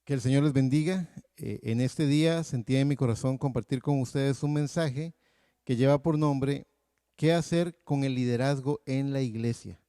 Que el Señor les bendiga. En este día sentí en mi corazón compartir con ustedes un mensaje que lleva por nombre ¿qué hacer con el liderazgo en la iglesia?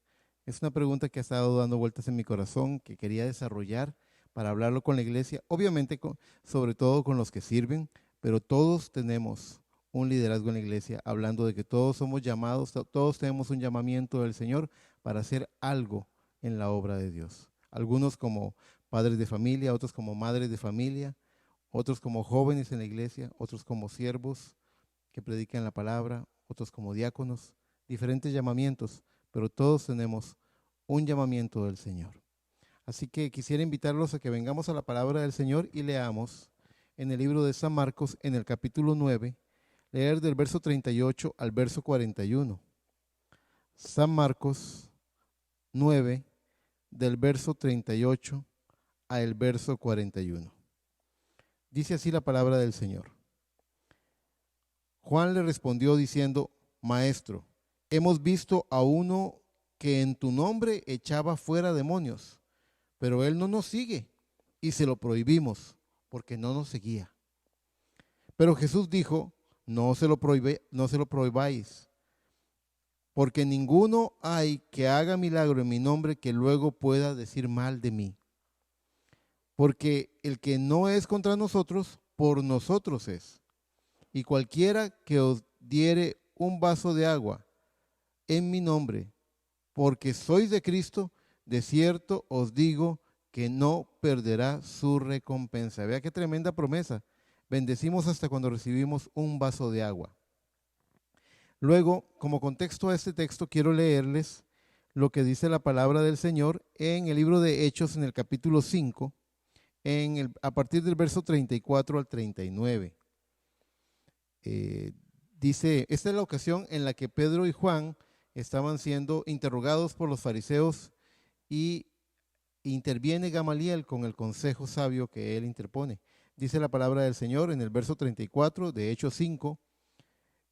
Es una pregunta que ha estado dando vueltas en mi corazón, que quería desarrollar para hablarlo con la iglesia, obviamente sobre todo con los que sirven, pero todos tenemos un liderazgo en la iglesia, hablando de que todos somos llamados, todos tenemos un llamamiento del Señor para hacer algo en la obra de Dios. Algunos como padres de familia, otros como madres de familia, otros como jóvenes en la iglesia, otros como siervos que predican la palabra, otros como diáconos, diferentes llamamientos, pero todos tenemos un llamamiento del Señor. Así que quisiera invitarlos a que vengamos a la palabra del Señor y leamos en el libro de San Marcos, en el capítulo 9, leer del verso 38 al verso 41. San Marcos 9, del verso 38 al verso 41. Dice así la palabra del Señor. Juan le respondió diciendo: Maestro, hemos visto a uno que en tu nombre echaba fuera demonios, pero él no nos sigue y se lo prohibimos porque no nos seguía. Pero Jesús dijo: no se lo prohibáis, porque ninguno hay que haga milagro en mi nombre que luego pueda decir mal de mí. Porque el que no es contra nosotros, por nosotros es. Y cualquiera que os diere un vaso de agua en mi nombre, porque sois de Cristo, de cierto os digo que no perderá su recompensa. Vea qué tremenda promesa. Bendecimos hasta cuando recibimos un vaso de agua. Luego, como contexto a este texto, quiero leerles lo que dice la palabra del Señor en el libro de Hechos, en el capítulo 5, a partir del verso 34 al 39. Dice, esta es la ocasión en la que Pedro y Juan estaban siendo interrogados por los fariseos y interviene Gamaliel con el consejo sabio que él interpone. Dice la palabra del Señor en el verso 34 de Hechos 5.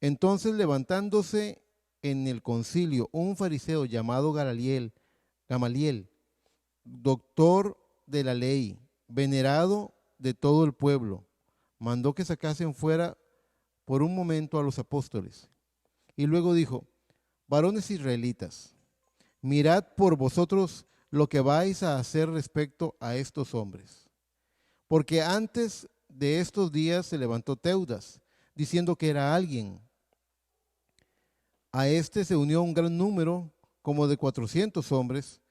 Entonces, levantándose en el concilio un fariseo llamado Gamaliel, doctor de la ley, venerado de todo el pueblo, mandó que sacasen fuera por un momento a los apóstoles. Y luego dijo: varones israelitas, mirad por vosotros lo que vais a hacer respecto a estos hombres. Porque antes de estos días se levantó Teudas, diciendo que era alguien. A este se unió un gran número, como de 400 hombres,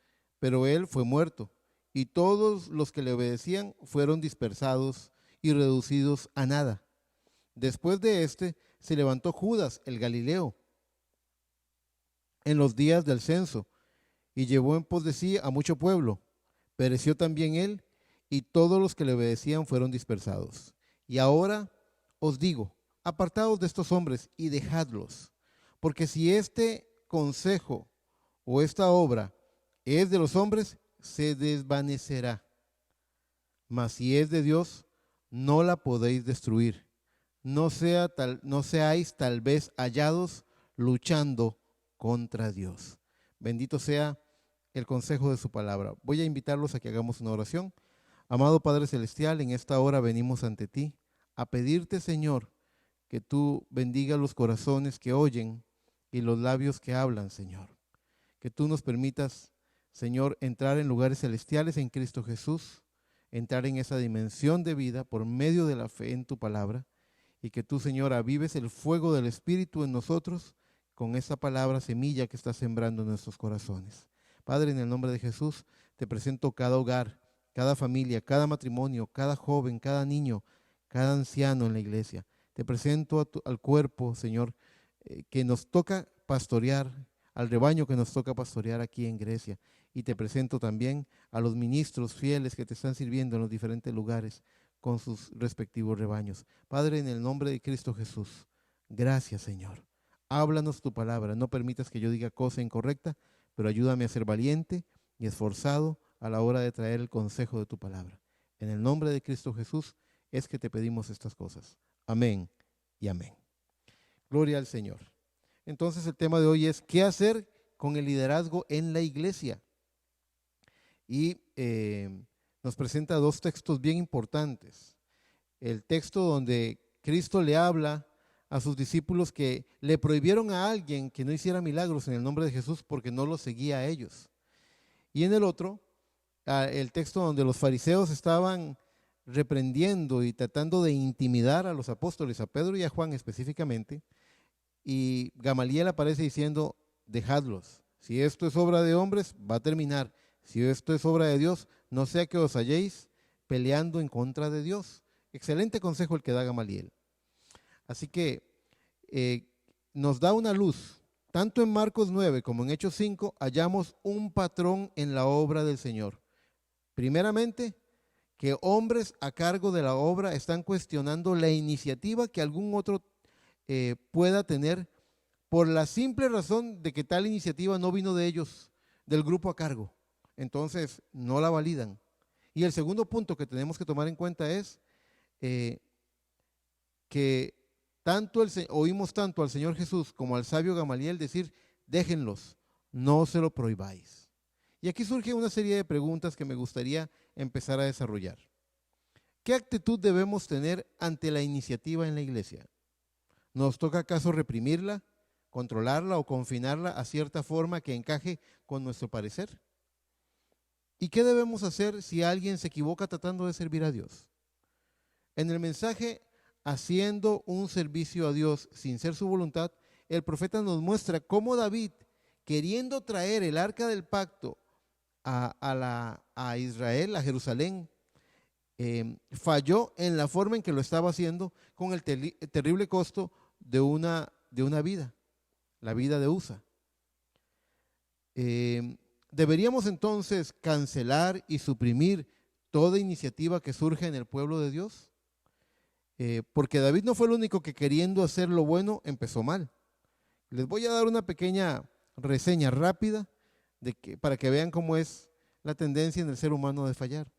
pero él fue muerto, y todos los que le obedecían fueron dispersados y reducidos a nada. Después de este se levantó Judas el Galileo en los días del censo y llevó en pos de sí a mucho pueblo. Pereció también él, y todos los que le obedecían fueron dispersados. Y ahora os digo, apartaos de estos hombres y dejadlos, porque si este consejo o esta obra es de los hombres, se desvanecerá. Mas si es de Dios, no la podéis destruir. No seáis tal vez hallados luchando contra Dios. Bendito sea el consejo de su palabra. Voy a invitarlos a que hagamos una oración. Amado Padre Celestial, en esta hora venimos ante ti a pedirte, Señor, que tú bendigas los corazones que oyen y los labios que hablan, Señor. Que tú nos permitas, Señor, entrar en lugares celestiales en Cristo Jesús, entrar en esa dimensión de vida por medio de la fe en tu palabra, y que tú, Señor, avives el fuego del Espíritu en nosotros con esa palabra semilla que estás sembrando en nuestros corazones. Padre, en el nombre de Jesús, te presento cada hogar, cada familia, cada matrimonio, cada joven, cada niño, cada anciano en la iglesia. Te presento al cuerpo, Señor, que nos toca pastorear, al rebaño que nos toca pastorear aquí en Grecia. Y te presento también a los ministros fieles que te están sirviendo en los diferentes lugares con sus respectivos rebaños. Padre, en el nombre de Cristo Jesús, gracias, Señor. Háblanos tu palabra, no permitas que yo diga cosa incorrecta, pero ayúdame a ser valiente y esforzado a la hora de traer el consejo de tu palabra. En el nombre de Cristo Jesús es que te pedimos estas cosas. Amén y amén. Gloria al Señor. Entonces el tema de hoy es ¿qué hacer con el liderazgo en la iglesia? Y nos presenta dos textos bien importantes. El texto donde Cristo le habla a sus discípulos que le prohibieron a alguien que no hiciera milagros en el nombre de Jesús porque no los seguía a ellos. Y en el otro, el texto donde los fariseos estaban reprendiendo y tratando de intimidar a los apóstoles, a Pedro y a Juan específicamente, y Gamaliel aparece diciendo, dejadlos, si esto es obra de hombres, va a terminar, si esto es obra de Dios, no sea que os halléis peleando en contra de Dios. Excelente consejo el que da Gamaliel. Así que nos da una luz. Tanto en Marcos 9 como en Hechos 5 hallamos un patrón en la obra del Señor. Primeramente, que hombres a cargo de la obra están cuestionando la iniciativa que algún otro pueda tener por la simple razón de que tal iniciativa no vino de ellos, del grupo a cargo. Entonces, no la validan. Y el segundo punto que tenemos que tomar en cuenta es que oímos tanto al Señor Jesús como al sabio Gamaliel decir, déjenlos, no se lo prohibáis. Y aquí surge una serie de preguntas que me gustaría empezar a desarrollar. ¿Qué actitud debemos tener ante la iniciativa en la iglesia? ¿Nos toca acaso reprimirla, controlarla o confinarla a cierta forma que encaje con nuestro parecer? ¿Y qué debemos hacer si alguien se equivoca tratando de servir a Dios? En el mensaje Haciendo un servicio a Dios sin ser su voluntad, el profeta nos muestra cómo David, queriendo traer el arca del pacto a Israel, a Jerusalén, falló en la forma en que lo estaba haciendo con el terrible costo de una vida, la vida de Usa. ¿Deberíamos entonces cancelar y suprimir toda iniciativa que surge en el pueblo de Dios? Porque David no fue el único que queriendo hacer lo bueno empezó mal. Les voy a dar una pequeña reseña rápida para que vean cómo es la tendencia en el ser humano de fallar.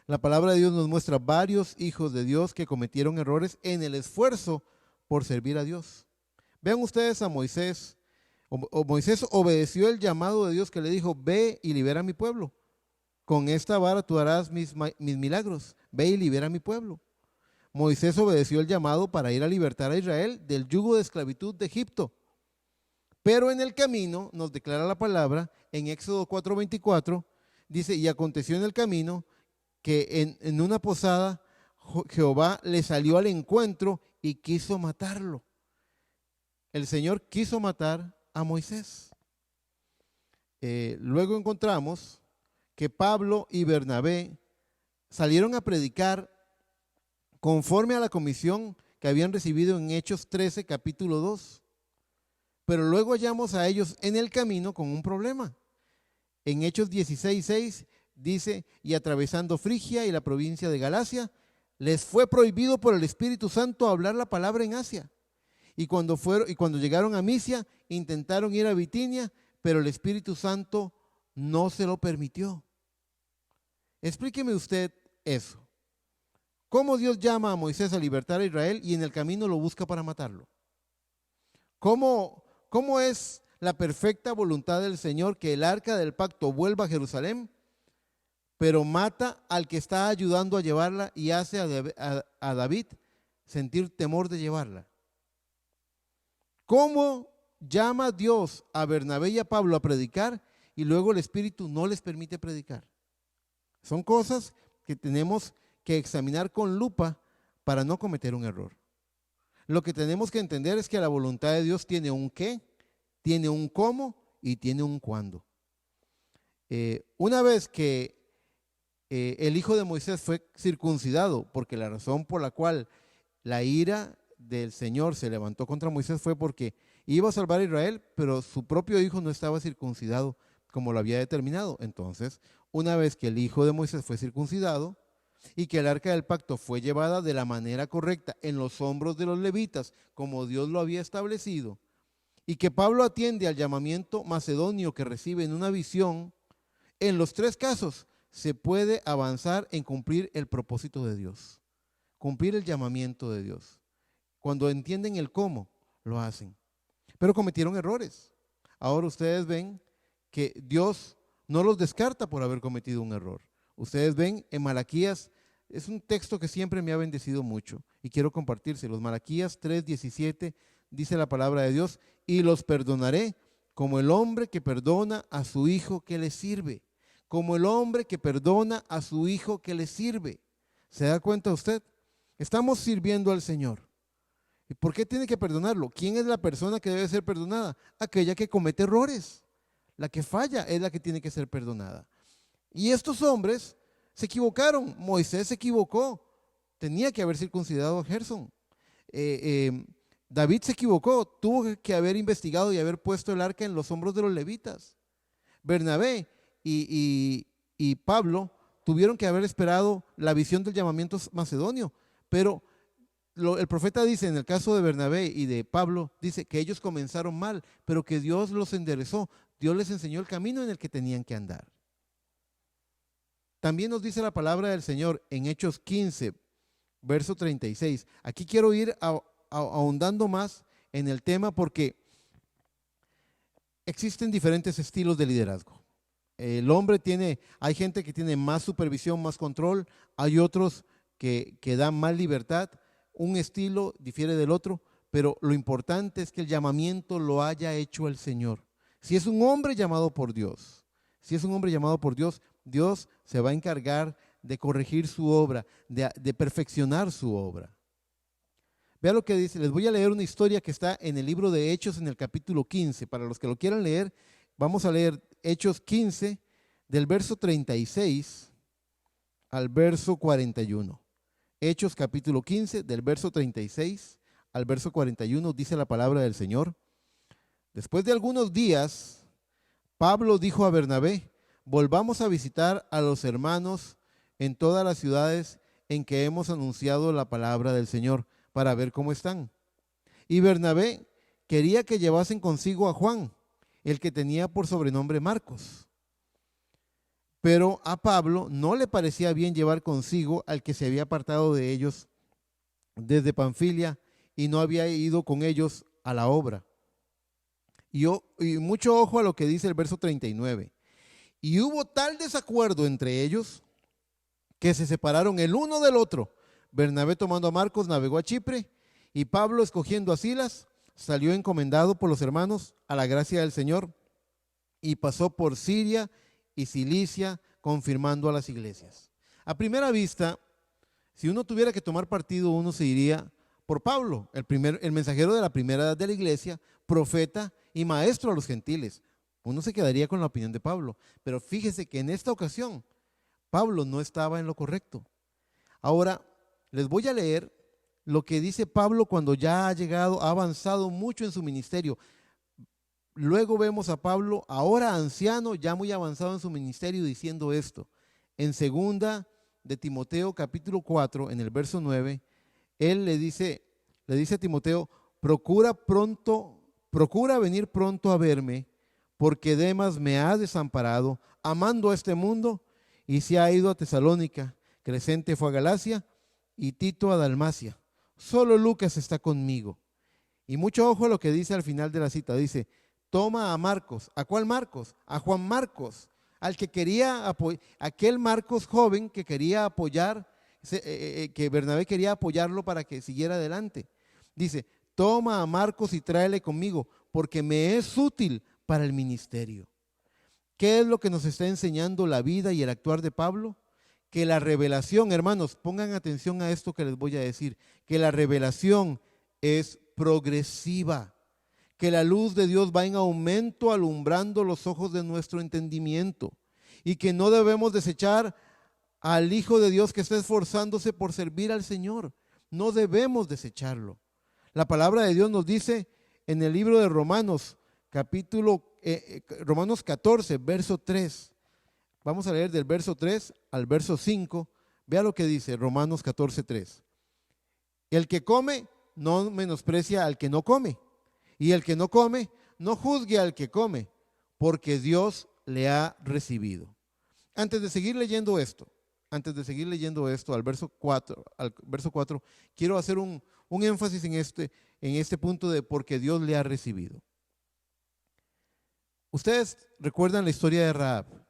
La palabra de Dios nos muestra varios hijos de Dios que cometieron errores en el esfuerzo por servir a Dios. Vean ustedes a Moisés. Moisés obedeció el llamado de Dios que le dijo, ve y libera a mi pueblo. Con esta vara tú harás mis milagros. Ve y libera a mi pueblo. Moisés obedeció el llamado para ir a libertar a Israel del yugo de esclavitud de Egipto. Pero en el camino, nos declara la palabra, en Éxodo 4:24, dice, y aconteció en el camino que en una posada Jehová le salió al encuentro y quiso matarlo. El Señor quiso matar a Moisés. Luego encontramos que Pablo y Bernabé salieron a predicar conforme a la comisión que habían recibido en Hechos 13, capítulo 2. Pero luego hallamos a ellos en el camino con un problema. En Hechos 16:6 dice, y atravesando Frigia y la provincia de Galacia, les fue prohibido por el Espíritu Santo hablar la palabra en Asia. Y cuando llegaron a Misia, intentaron ir a Bitinia, pero el Espíritu Santo no se lo permitió. Explíqueme usted eso. ¿Cómo Dios llama a Moisés a libertar a Israel y en el camino lo busca para matarlo? ¿Cómo es la perfecta voluntad del Señor que el arca del pacto vuelva a Jerusalén, pero mata al que está ayudando a llevarla y hace a David sentir temor de llevarla? ¿Cómo llama Dios a Bernabé y a Pablo a predicar y luego el Espíritu no les permite predicar? Son cosas que tenemos que examinar con lupa para no cometer un error. Lo que tenemos que entender es que la voluntad de Dios tiene un qué, tiene un cómo y tiene un cuándo. Una vez que el hijo de Moisés fue circuncidado, porque la razón por la cual la ira del Señor se levantó contra Moisés fue porque iba a salvar a Israel, pero su propio hijo no estaba circuncidado como lo había determinado. Entonces, una vez que el hijo de Moisés fue circuncidado, y que el arca del pacto fue llevada de la manera correcta en los hombros de los levitas, como Dios lo había establecido, y que Pablo atiende al llamamiento macedonio que recibe en una visión, en los tres casos se puede avanzar en cumplir el propósito de Dios, cumplir el llamamiento de Dios. Cuando entienden el cómo, lo hacen. Pero cometieron errores. Ahora ustedes ven que Dios no los descarta por haber cometido un error. Ustedes ven en Malaquías, es un texto que siempre me ha bendecido mucho y quiero compartírselos. Malaquías 3:17 dice la palabra de Dios: y los perdonaré como el hombre que perdona a su hijo que le sirve. Como el hombre que perdona a su hijo que le sirve. ¿Se da cuenta usted? Estamos sirviendo al Señor. ¿Y por qué tiene que perdonarlo? ¿Quién es la persona que debe ser perdonada? Aquella que comete errores. La que falla es la que tiene que ser perdonada. Y estos hombres se equivocaron. Moisés se equivocó. Tenía que haber circuncidado a Gersón. David se equivocó. Tuvo que haber investigado y haber puesto el arca en los hombros de los levitas. Bernabé y Pablo tuvieron que haber esperado la visión del llamamiento macedonio. Pero el profeta dice, en el caso de Bernabé y de Pablo, dice que ellos comenzaron mal, pero que Dios los enderezó. Dios les enseñó el camino en el que tenían que andar. También nos dice la palabra del Señor en Hechos 15, verso 36. Aquí quiero ir ahondando más en el tema porque existen diferentes estilos de liderazgo. El hombre hay gente que tiene más supervisión, más control, hay otros que dan más libertad. Un estilo difiere del otro, pero lo importante es que el llamamiento lo haya hecho el Señor. Si es un hombre llamado por Dios, Dios se va a encargar de corregir su obra, de perfeccionar su obra. Vea lo que dice. Les voy a leer una historia que está en el libro de Hechos en el capítulo 15. Para los que lo quieran leer, vamos a leer Hechos 15 del verso 36 al verso 41. Hechos capítulo 15 del verso 36 al verso 41 dice la palabra del Señor. Después de algunos días, Pablo dijo a Bernabé: volvamos a visitar a los hermanos en todas las ciudades en que hemos anunciado la palabra del Señor, para ver cómo están. Y Bernabé quería que llevasen consigo a Juan, el que tenía por sobrenombre Marcos. Pero a Pablo no le parecía bien llevar consigo al que se había apartado de ellos desde Panfilia y no había ido con ellos a la obra. Y mucho ojo a lo que dice el verso 39. Y hubo tal desacuerdo entre ellos que se separaron el uno del otro. Bernabé, tomando a Marcos, navegó a Chipre, y Pablo, escogiendo a Silas, salió encomendado por los hermanos a la gracia del Señor y pasó por Siria y Cilicia, confirmando a las iglesias. A primera vista, si uno tuviera que tomar partido, uno se iría por Pablo, el mensajero de la primera edad de la iglesia, profeta y maestro a los gentiles. Uno se quedaría con la opinión de Pablo, pero fíjese que en esta ocasión Pablo no estaba en lo correcto. Ahora les voy a leer lo que dice Pablo cuando ya ha avanzado mucho en su ministerio. Luego vemos a Pablo, ahora anciano, ya muy avanzado en su ministerio, diciendo esto. En segunda de Timoteo capítulo 4, en el verso 9, él le dice a Timoteo: procura venir pronto a verme, porque Demas me ha desamparado, amando a este mundo, y se ha ido a Tesalónica. Crescente fue a Galacia y Tito a Dalmacia. Solo Lucas está conmigo. Y mucho ojo a lo que dice al final de la cita. Dice: toma a Marcos. ¿A cuál Marcos? A Juan Marcos, al que quería aquel Marcos joven que quería apoyar, que Bernabé quería apoyarlo para que siguiera adelante. Dice: toma a Marcos y tráele conmigo, porque me es útil para el ministerio. ¿Qué es lo que nos está enseñando la vida y el actuar de Pablo? Que la revelación, hermanos, pongan atención a esto que les voy a decir, que la revelación es progresiva, que la luz de Dios va en aumento alumbrando los ojos de nuestro entendimiento y que no debemos desechar al Hijo de Dios que está esforzándose por servir al Señor. No debemos desecharlo. La palabra de Dios nos dice en el libro de Romanos, Romanos 14, verso 3. Vamos a leer del verso 3 al verso 5. Vea lo que dice Romanos 14, 3. El que come no menosprecia al que no come, y el que no come no juzgue al que come, porque Dios le ha recibido. Antes de seguir leyendo esto, al verso 4, quiero hacer un énfasis en este punto de porque Dios le ha recibido. Ustedes recuerdan la historia de Rahab.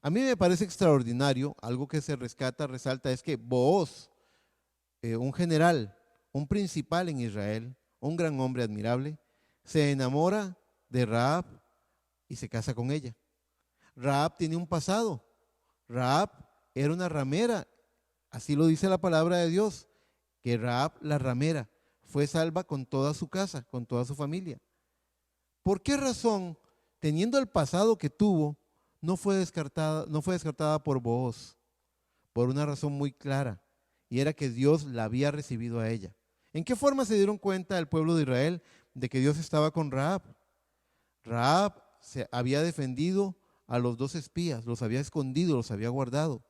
A mí me parece extraordinario, algo que se rescata, resalta, es que Booz, un general, un principal en Israel, un gran hombre admirable, se enamora de Rahab y se casa con ella. Rahab tiene un pasado. Rahab era una ramera, así lo dice la palabra de Dios, que Rahab la ramera fue salva con toda su casa, con toda su familia. ¿Por qué razón, teniendo el pasado que tuvo, no fue descartada por Booz? Por una razón muy clara, y era que Dios la había recibido a ella. ¿En qué forma se dieron cuenta el pueblo de Israel de que Dios estaba con Rahab? Rahab se había defendido a los dos espías, los había escondido, los había guardado.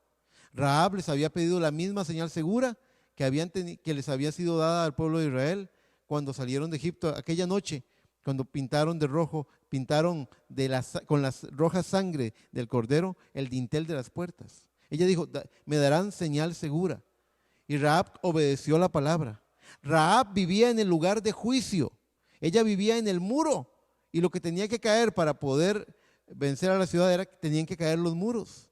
Rahab les había pedido la misma señal segura que les había sido dada al pueblo de Israel cuando salieron de Egipto aquella noche, cuando pintaron de rojo, con las rojas sangre del cordero el dintel de las puertas. Ella dijo, me darán señal segura. Y Rahab obedeció la palabra. Rahab vivía en el lugar de juicio. Ella vivía en el muro. Y lo que tenía que caer para poder vencer a la ciudad era que tenían que caer los muros.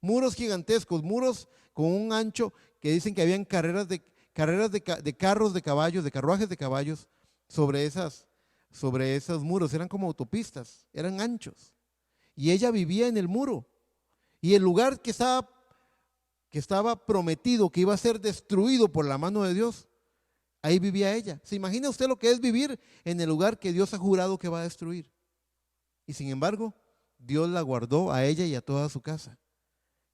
Muros gigantescos, muros con un ancho que dicen que habían carreras de carros de caballos, de carruajes de caballos sobre esos muros. Eran como autopistas, eran anchos. Y ella vivía en el muro. Y el lugar que estaba prometido, que iba a ser destruido por la mano de Dios, ahí vivía ella. ¿Se imagina usted lo que es vivir en el lugar que Dios ha jurado que va a destruir? Y sin embargo, Dios la guardó a ella y a toda su casa.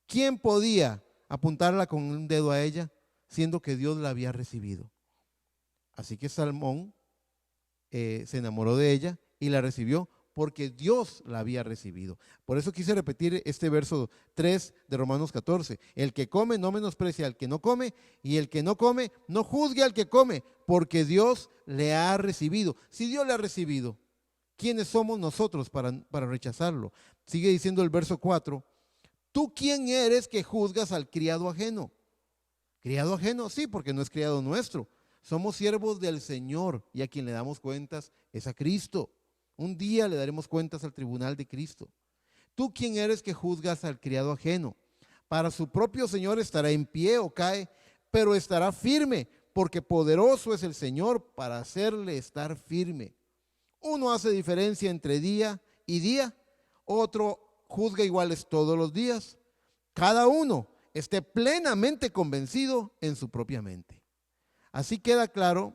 ¿Quién podía apuntarla con un dedo a ella, siendo que Dios la había recibido? Así que Salmón se enamoró de ella y la recibió porque Dios la había recibido. Por eso quise repetir este verso 3 de Romanos 14. El que come no menosprecia al que no come, y el que no come no juzgue al que come, porque Dios le ha recibido. Si Dios le ha recibido, ¿quiénes somos nosotros para rechazarlo? Sigue diciendo el verso 4. ¿Tú quién eres que juzgas al criado ajeno? ¿Criado ajeno? Sí, porque no es criado nuestro. Somos siervos del Señor, y a quien le damos cuentas es a Cristo. Un día le daremos cuentas al tribunal de Cristo. ¿Tú quién eres que juzgas al criado ajeno? Para su propio Señor estará en pie o cae, pero estará firme, porque poderoso es el Señor para hacerle estar firme. Uno hace diferencia entre día y día, otro juzga iguales todos los días. Cada uno esté plenamente convencido en su propia mente. Aquí queda claro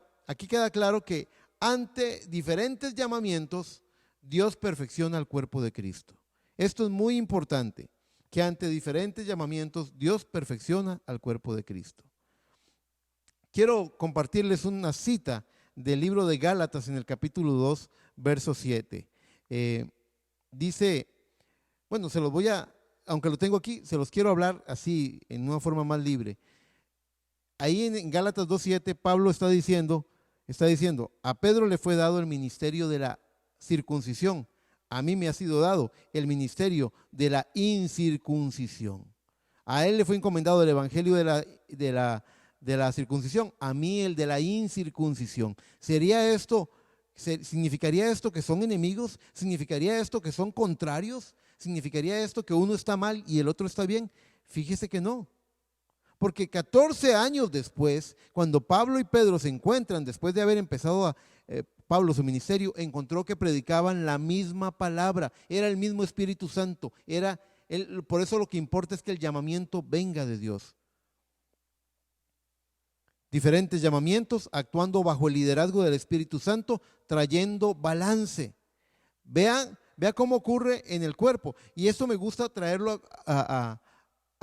que ante diferentes llamamientos, Dios perfecciona al cuerpo de Cristo. Esto es muy importante, que ante diferentes llamamientos, Dios perfecciona al cuerpo de Cristo. Quiero compartirles una cita del libro de Gálatas en el capítulo 2, verso 7. Dice, bueno, aunque lo tengo aquí, se los quiero hablar así, en una forma más libre. Ahí en Gálatas 2:7, Pablo está diciendo, a Pedro le fue dado el ministerio de la circuncisión, a mí me ha sido dado el ministerio de la incircuncisión. A él le fue encomendado el evangelio de la circuncisión, a mí el de la incircuncisión. ¿Significaría esto que son enemigos? ¿Significaría esto que son contrarios? ¿Significaría esto que uno está mal y el otro está bien? Fíjese que no. Porque 14 años después, cuando Pablo y Pedro se encuentran, después de haber empezado Pablo su ministerio, encontró que predicaban la misma palabra, era el mismo Espíritu Santo, por eso lo que importa es que el llamamiento venga de Dios. Diferentes llamamientos, actuando bajo el liderazgo del Espíritu Santo, trayendo balance. Vea cómo ocurre en el cuerpo. Y esto me gusta traerlo a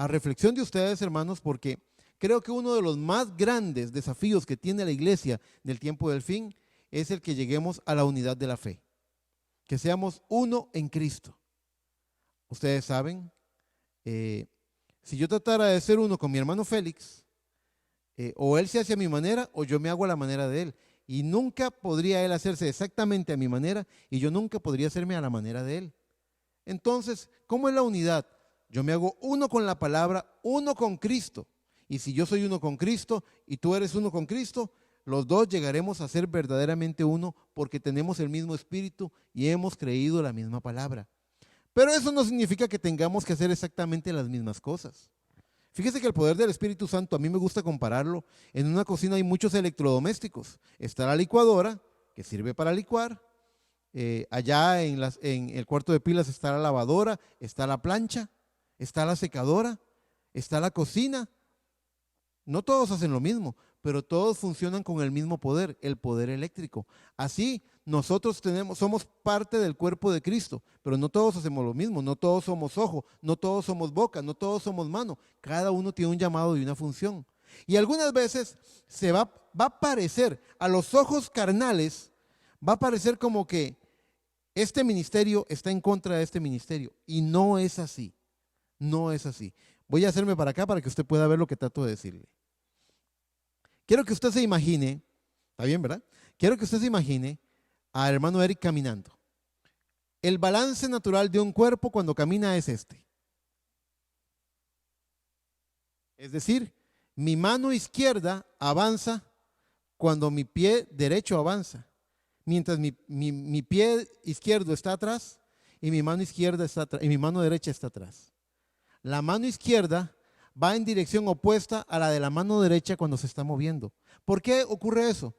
reflexión de ustedes, hermanos, porque creo que uno de los más grandes desafíos que tiene la iglesia del tiempo del fin es el que lleguemos a la unidad de la fe, que seamos uno en Cristo. Ustedes saben, si yo tratara de ser uno con mi hermano Félix, o él se hace a mi manera o yo me hago a la manera de él, y nunca podría él hacerse exactamente a mi manera y yo nunca podría hacerme a la manera de él. Entonces, ¿cómo es la unidad? Yo me hago uno con la palabra, uno con Cristo. Y si yo soy uno con Cristo y tú eres uno con Cristo, los dos llegaremos a ser verdaderamente uno porque tenemos el mismo espíritu y hemos creído la misma palabra. Pero eso no significa que tengamos que hacer exactamente las mismas cosas. Fíjese que el poder del Espíritu Santo, a mí me gusta compararlo. En una cocina hay muchos electrodomésticos. Está la licuadora, que sirve para licuar. Allá en el cuarto de pilas está la lavadora, está la plancha, está la secadora, está la cocina. No todos hacen lo mismo, pero todos funcionan con el mismo poder, el poder eléctrico. Así, nosotros somos parte del cuerpo de Cristo, pero no todos hacemos lo mismo, no todos somos ojo, no todos somos boca, no todos somos mano. Cada uno tiene un llamado y una función. Y algunas veces va a parecer, a los ojos carnales, va a parecer como que este ministerio está en contra de este ministerio. Y no es así, no es así. Voy a hacerme para acá para que usted pueda ver lo que trato de decirle. Quiero que usted se imagine, ¿está bien, verdad? Quiero que usted se imagine al hermano Eric caminando. El balance natural de un cuerpo cuando camina es este. Es decir, mi mano izquierda avanza cuando mi pie derecho avanza, mientras mi pie izquierdo está atrás y mi mano izquierda está atrás, y mi mano derecha está atrás. La mano izquierda va en dirección opuesta a la de la mano derecha cuando se está moviendo. ¿Por qué ocurre eso?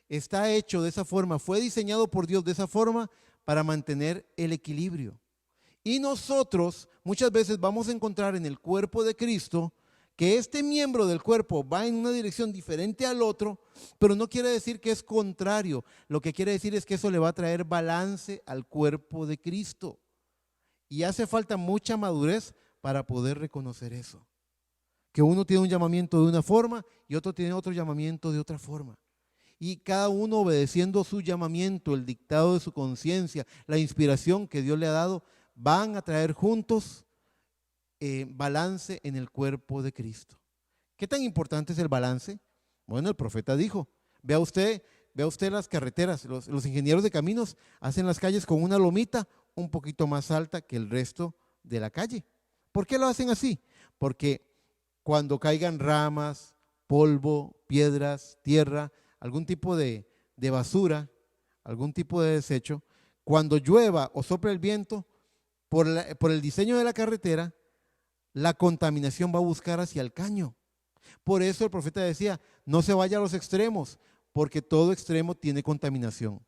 Está hecho de esa forma, fue diseñado por Dios de esa forma para mantener el equilibrio. Y nosotros muchas veces vamos a encontrar en el cuerpo de Cristo que este miembro del cuerpo va en una dirección diferente al otro, pero no quiere decir que es contrario. Lo que quiere decir es que eso le va a traer balance al cuerpo de Cristo. Y hace falta mucha madurez para poder reconocer eso. Que uno tiene un llamamiento de una forma y otro tiene otro llamamiento de otra forma. Y cada uno obedeciendo su llamamiento, el dictado de su conciencia, la inspiración que Dios le ha dado, van a traer juntos balance en el cuerpo de Cristo. ¿Qué tan importante es el balance? Bueno, el profeta dijo, vea usted las carreteras, los ingenieros de caminos hacen las calles con una lomita un poquito más alta que el resto de la calle. ¿Por qué lo hacen así? Porque cuando caigan ramas, polvo, piedras, tierra, algún tipo de basura, algún tipo de desecho, cuando llueva o sople el viento, por el diseño de la carretera, la contaminación va a buscar hacia el caño. Por eso el profeta decía, no se vaya a los extremos, porque todo extremo tiene contaminación.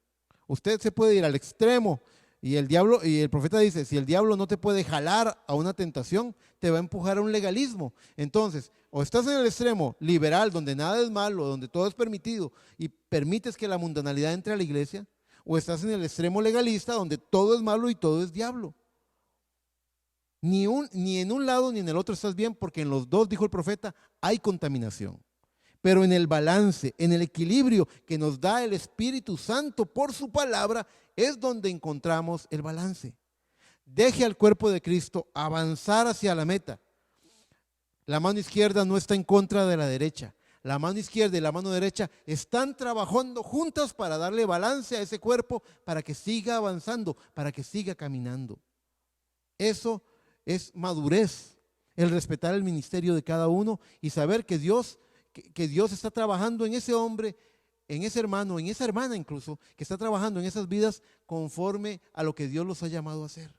Usted se puede ir al extremo y el profeta dice, si el diablo no te puede jalar a una tentación, te va a empujar a un legalismo. Entonces, o estás en el extremo liberal, donde nada es malo, donde todo es permitido y permites que la mundanalidad entre a la iglesia, o estás en el extremo legalista, donde todo es malo y todo es diablo. Ni en un lado ni en el otro estás bien, porque en los dos, dijo el profeta, hay contaminación. Pero en el balance, en el equilibrio que nos da el Espíritu Santo por su palabra, es donde encontramos el balance. Deje al cuerpo de Cristo avanzar hacia la meta. La mano izquierda no está en contra de la derecha. La mano izquierda y la mano derecha están trabajando juntas para darle balance a ese cuerpo, para que siga avanzando, para que siga caminando. Eso es madurez, el respetar el ministerio de cada uno y saber que Dios está trabajando en ese hombre, en ese hermano, en esa hermana incluso, que está trabajando en esas vidas conforme a lo que Dios los ha llamado a hacer.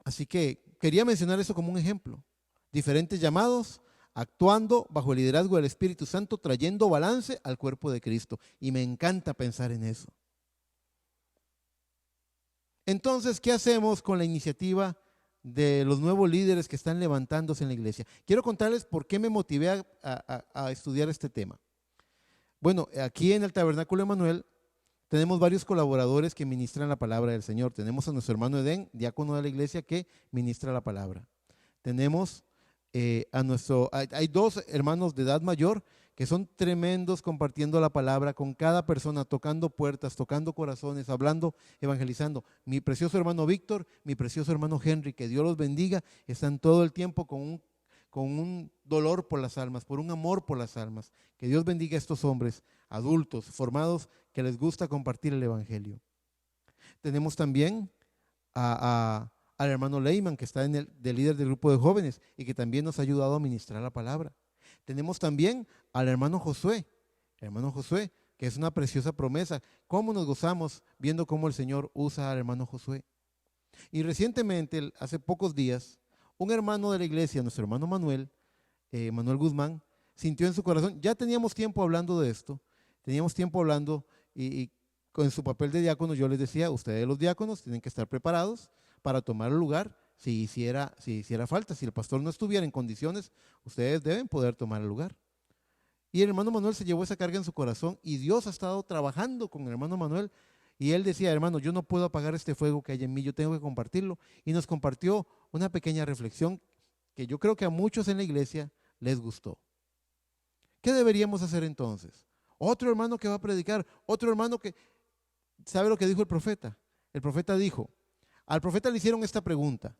Así que quería mencionar eso como un ejemplo. Diferentes llamados, actuando bajo el liderazgo del Espíritu Santo, trayendo balance al cuerpo de Cristo. Y me encanta pensar en eso. Entonces, ¿qué hacemos con la iniciativa de los nuevos líderes que están levantándose en la iglesia? Quiero contarles por qué me motivé a estudiar este tema. Bueno, aquí en el Tabernáculo Emanuel tenemos varios colaboradores que ministran la palabra del Señor. Tenemos a nuestro hermano Edén, diácono de la iglesia, que ministra la palabra. Tenemos hay dos hermanos de edad mayor que son tremendos compartiendo la palabra con cada persona, tocando puertas, tocando corazones, hablando, evangelizando. Mi precioso hermano Víctor, mi precioso hermano Henry, que Dios los bendiga, están todo el tiempo con un dolor por las almas, por un amor por las almas. Que Dios bendiga a estos hombres adultos, formados, que les gusta compartir el evangelio. Tenemos también al hermano Leyman, que está de líder del grupo de jóvenes y que también nos ha ayudado a ministrar la palabra. Tenemos también al hermano Josué. El hermano Josué que es una preciosa promesa. ¿Cómo nos gozamos viendo cómo el Señor usa al hermano Josué? Y recientemente, hace pocos días, un hermano de la iglesia, nuestro hermano Manuel, Manuel Guzmán, sintió en su corazón, ya teníamos tiempo hablando de esto, teníamos tiempo hablando y con su papel de diácono yo les decía, ustedes los diáconos tienen que estar preparados para tomar el lugar si hiciera falta. Si el pastor no estuviera en condiciones, ustedes deben poder tomar el lugar. Y el hermano Manuel se llevó esa carga en su corazón y Dios ha estado trabajando con el hermano Manuel y él decía, hermano, yo no puedo apagar este fuego que hay en mí, yo tengo que compartirlo. Y nos compartió una pequeña reflexión que yo creo que a muchos en la iglesia les gustó. ¿Qué deberíamos hacer entonces? Otro hermano que va a predicar, otro hermano que... ¿Sabe lo que dijo el profeta? El profeta dijo, al profeta le hicieron esta pregunta.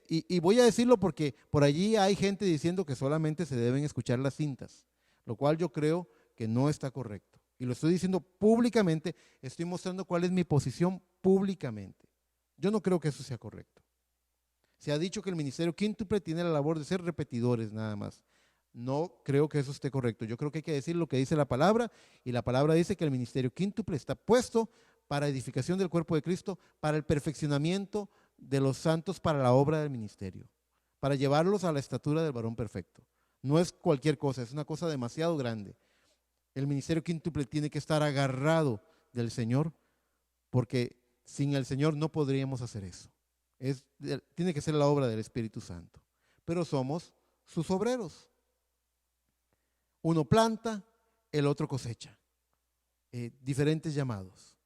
Y voy a decirlo porque por allí hay gente diciendo que solamente se deben escuchar las cintas, lo cual yo creo que no está correcto. Y lo estoy diciendo públicamente, estoy mostrando cuál es mi posición públicamente. Yo no creo que eso sea correcto. Se ha dicho que el ministerio quíntuple tiene la labor de ser repetidores nada más. No creo que eso esté correcto. Yo creo que hay que decir lo que dice la palabra, y la palabra dice que el ministerio quíntuple está puesto para edificación del cuerpo de Cristo, para el perfeccionamiento de los santos para la obra del ministerio, para llevarlos a la estatura del varón perfecto. No es cualquier cosa, es una cosa demasiado grande. El ministerio quíntuple tiene que estar agarrado del Señor, porque sin el Señor no podríamos hacer eso. Tiene que ser la obra del Espíritu Santo. Pero somos sus obreros. Uno planta, el otro cosecha. Diferentes llamados.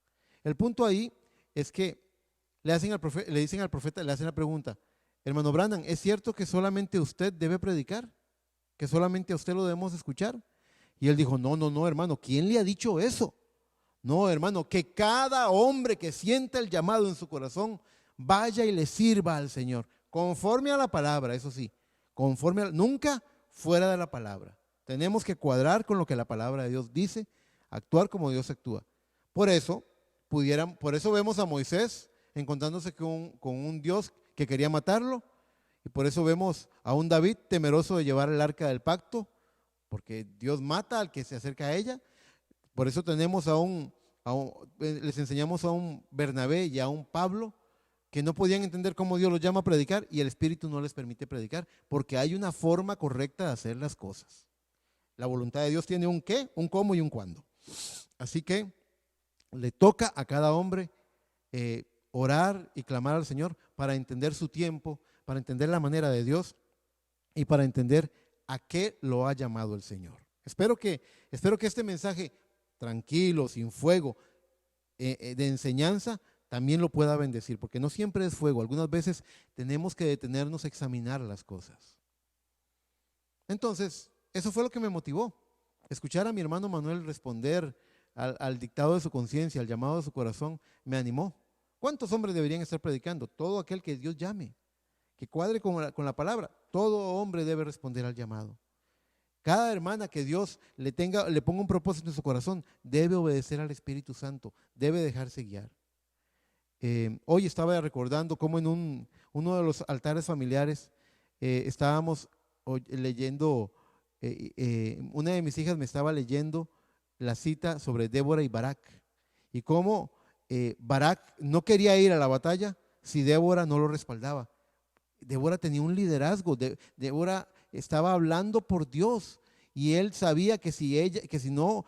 El punto ahí es que le hacen al profeta, le hacen la pregunta, hermano Branham, ¿es cierto que solamente usted debe predicar? ¿Que solamente a usted lo debemos escuchar? Y él dijo, no, hermano, ¿quién le ha dicho eso? No, hermano, que cada hombre que sienta el llamado en su corazón vaya y le sirva al Señor, conforme a la palabra, eso sí, nunca fuera de la palabra. Tenemos que cuadrar con lo que la palabra de Dios dice, actuar como Dios actúa. Por eso vemos a Moisés encontrándose con un Dios que quería matarlo, y por eso vemos a un David temeroso de llevar el arca del pacto, porque Dios mata al que se acerca a ella. Por eso tenemos les enseñamos a un Bernabé y a un Pablo que no podían entender cómo Dios los llama a predicar y el Espíritu no les permite predicar, porque hay una forma correcta de hacer las cosas. La voluntad de Dios tiene un qué, un cómo y un cuándo. Así que le toca a cada hombre orar y clamar al Señor para entender su tiempo, para entender la manera de Dios y para entender a qué lo ha llamado el Señor. Espero que este mensaje tranquilo, sin fuego, de enseñanza, también lo pueda bendecir, porque no siempre es fuego. Algunas veces tenemos que detenernos a examinar las cosas. Entonces, eso fue lo que me motivó. Escuchar a mi hermano Manuel responder al dictado de su conciencia, al llamado de su corazón, me animó. ¿Cuántos hombres deberían estar predicando? Todo aquel que Dios llame, que cuadre con la palabra. Todo hombre debe responder al llamado. Cada hermana que Dios le ponga un propósito en su corazón, debe obedecer al Espíritu Santo, debe dejarse guiar. Hoy estaba recordando cómo en uno de los altares familiares estábamos leyendo, una de mis hijas me estaba leyendo la cita sobre Débora y Barak, y cómo Barak no quería ir a la batalla si Débora no lo respaldaba. Débora tenía un liderazgo, Débora estaba hablando por Dios, y él sabía que si no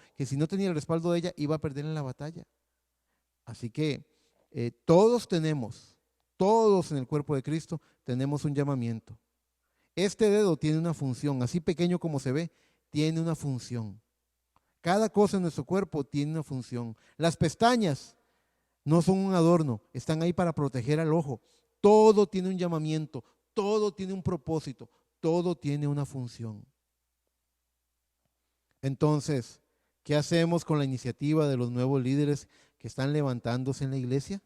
tenía el respaldo de ella, iba a perder en la batalla. Así que todos en el cuerpo de Cristo tenemos un llamamiento. Este dedo tiene una función, así pequeño como se ve, tiene una función. Cada cosa en nuestro cuerpo tiene una función. Las pestañas no son un adorno, están ahí para proteger al ojo. Todo tiene un llamamiento, todo tiene un propósito, todo tiene una función. Entonces, ¿qué hacemos con la iniciativa de los nuevos líderes que están levantándose en la iglesia?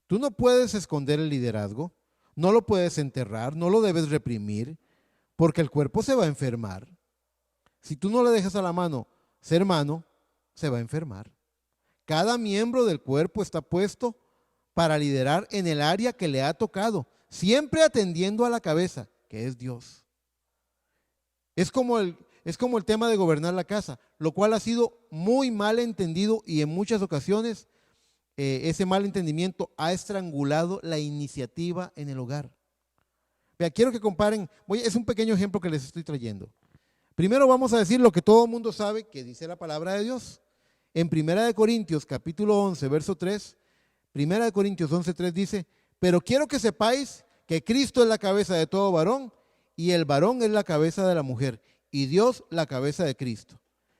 Tú no puedes esconder el liderazgo, no lo puedes enterrar, no lo debes reprimir, porque el cuerpo se va a enfermar. Si tú no le dejas a la mano ser mano, se va a enfermar. Cada miembro del cuerpo está puesto para liderar en el área que le ha tocado, siempre atendiendo a la cabeza, que es Dios. Es como Es como el tema de gobernar la casa, lo cual ha sido muy mal entendido y en muchas ocasiones ese mal entendimiento ha estrangulado la iniciativa en el hogar. Vea, quiero que comparen, es un pequeño ejemplo que les estoy trayendo. Primero vamos a decir lo que todo el mundo sabe que dice la palabra de Dios. En 1 Corintios capítulo 11, verso 3, 1 Corintios 11:3 dice, pero quiero que sepáis que Cristo es la cabeza de todo varón y el varón es la cabeza de la mujer y Dios la cabeza de Cristo.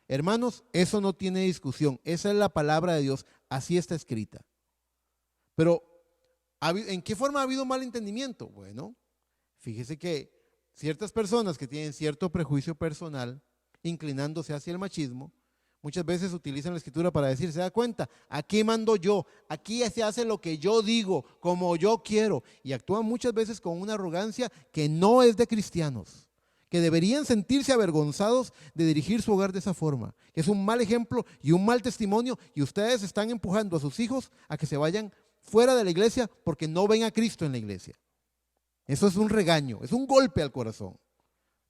Hermanos, eso no tiene discusión, esa es la palabra de Dios, así está escrita. Pero, ¿en qué forma ha habido mal entendimiento? Bueno, fíjese que ciertas personas que tienen cierto prejuicio personal, inclinándose hacia el machismo, muchas veces utilizan la escritura para decir, se da cuenta, aquí mando yo, aquí se hace lo que yo digo, como yo quiero, y actúan muchas veces con una arrogancia que no es de cristianos, que deberían sentirse avergonzados de dirigir su hogar de esa forma, que es un mal ejemplo y un mal testimonio, y ustedes están empujando a sus hijos a que se vayan fuera de la iglesia porque no ven a Cristo en la iglesia. Eso es un regaño, es un golpe al corazón.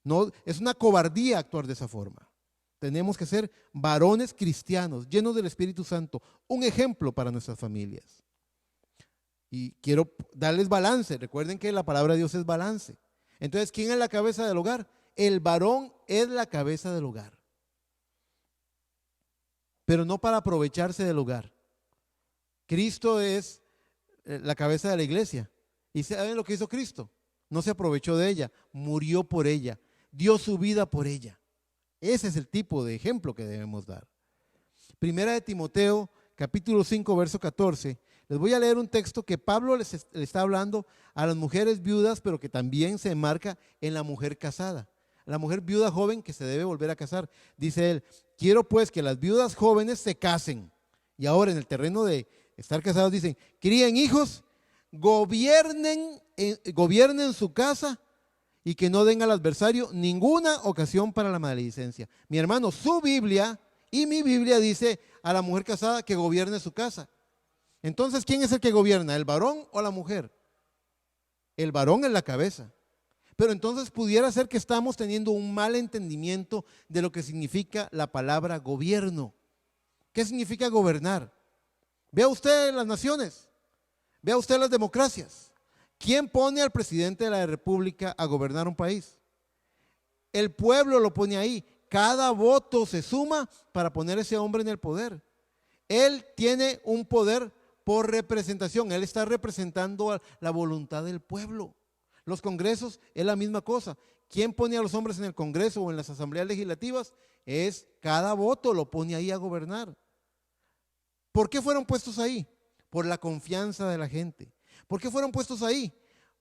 No, es una cobardía actuar de esa forma. Tenemos que ser varones cristianos, llenos del Espíritu Santo, un ejemplo para nuestras familias. Y quiero darles balance. Recuerden que la palabra de Dios es balance. Entonces, ¿quién es la cabeza del hogar? El varón es la cabeza del hogar. Pero no para aprovecharse del hogar. Cristo es la cabeza de la iglesia. ¿Y saben lo que hizo Cristo? No se aprovechó de ella, murió por ella, dio su vida por ella. Ese es el tipo de ejemplo que debemos dar. Primera de Timoteo, capítulo 5, verso 14. Les voy a leer un texto que Pablo le está hablando a las mujeres viudas, pero que también se enmarca en la mujer casada. La mujer viuda joven que se debe volver a casar. Dice él, quiero pues que las viudas jóvenes se casen. Y ahora en el terreno de estar casados dicen, críen hijos, gobiernen su casa y que no den al adversario ninguna ocasión para la maledicencia. Mi hermano, su Biblia y mi Biblia dice a la mujer casada que gobierne su casa. Entonces, ¿quién es el que gobierna? ¿El varón o la mujer? El varón es la cabeza. Pero entonces pudiera ser que estamos teniendo un mal entendimiento de lo que significa la palabra gobierno. ¿Qué significa gobernar? Vea usted las naciones, vea usted las democracias. ¿Quién pone al presidente de la República a gobernar un país? El pueblo lo pone ahí. Cada voto se suma para poner a ese hombre en el poder. Él tiene un poder por representación. Él está representando la voluntad del pueblo. Los congresos es la misma cosa. ¿Quién pone a los hombres en el Congreso o en las asambleas legislativas? Es cada voto lo pone ahí a gobernar. ¿Por qué fueron puestos ahí? Por la confianza de la gente. ¿Por qué fueron puestos ahí?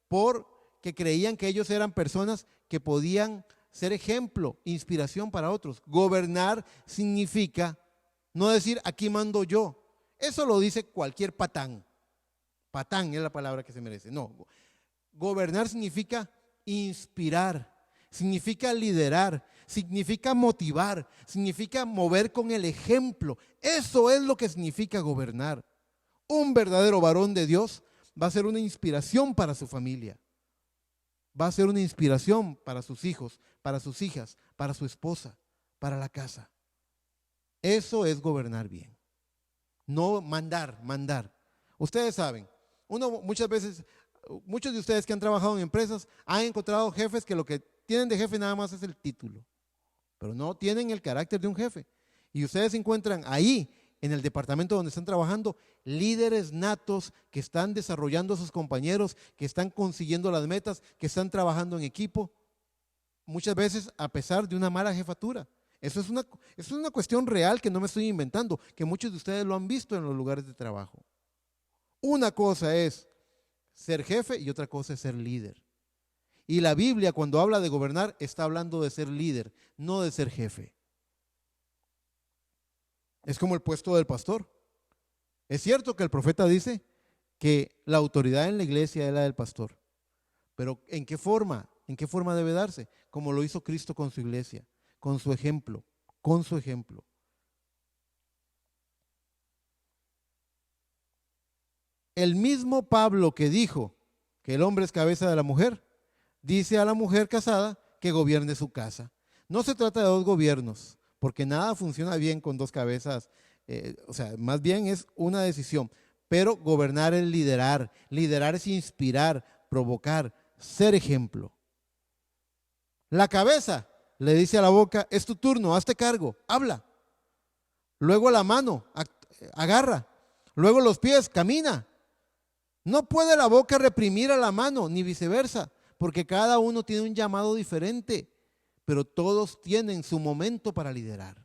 Porque creían que ellos eran personas que podían ser ejemplo, inspiración para otros. Gobernar significa no decir aquí mando yo. Eso lo dice cualquier patán. Patán es la palabra que se merece. No, gobernar significa inspirar, significa liderar, significa motivar, significa mover con el ejemplo. Eso es lo que significa gobernar. Un verdadero varón de Dios va a ser una inspiración para su familia. Va a ser una inspiración para sus hijos, para sus hijas, para su esposa, para la casa. Eso es gobernar bien. No mandar. Ustedes saben, muchas veces, muchos de ustedes que han trabajado en empresas han encontrado jefes que lo que tienen de jefe nada más es el título, pero no tienen el carácter de un jefe. Y ustedes encuentran ahí, en el departamento donde están trabajando, líderes natos que están desarrollando a sus compañeros, que están consiguiendo las metas, que están trabajando en equipo, muchas veces a pesar de una mala jefatura. Eso es una cuestión real que no me estoy inventando, que muchos de ustedes lo han visto en los lugares de trabajo. Una cosa es ser jefe y otra cosa es ser líder. Y la Biblia, cuando habla de gobernar, está hablando de ser líder, no de ser jefe. Es como el puesto del pastor. Es cierto que el profeta dice que la autoridad en la iglesia es la del pastor, pero ¿en qué forma? ¿En qué forma debe darse? Como lo hizo Cristo con su iglesia, con su ejemplo, El mismo Pablo que dijo que el hombre es cabeza de la mujer, dice a la mujer casada que gobierne su casa. No se trata de dos gobiernos, porque nada funciona bien con dos cabezas. O sea, más bien es una decisión. Pero gobernar es liderar. Liderar es inspirar, provocar, ser ejemplo. La cabeza le dice a la boca, es tu turno, hazte cargo, habla. Luego la mano, agarra. Luego los pies, camina. No puede la boca reprimir a la mano, ni viceversa, porque cada uno tiene un llamado diferente, pero todos tienen su momento para liderar.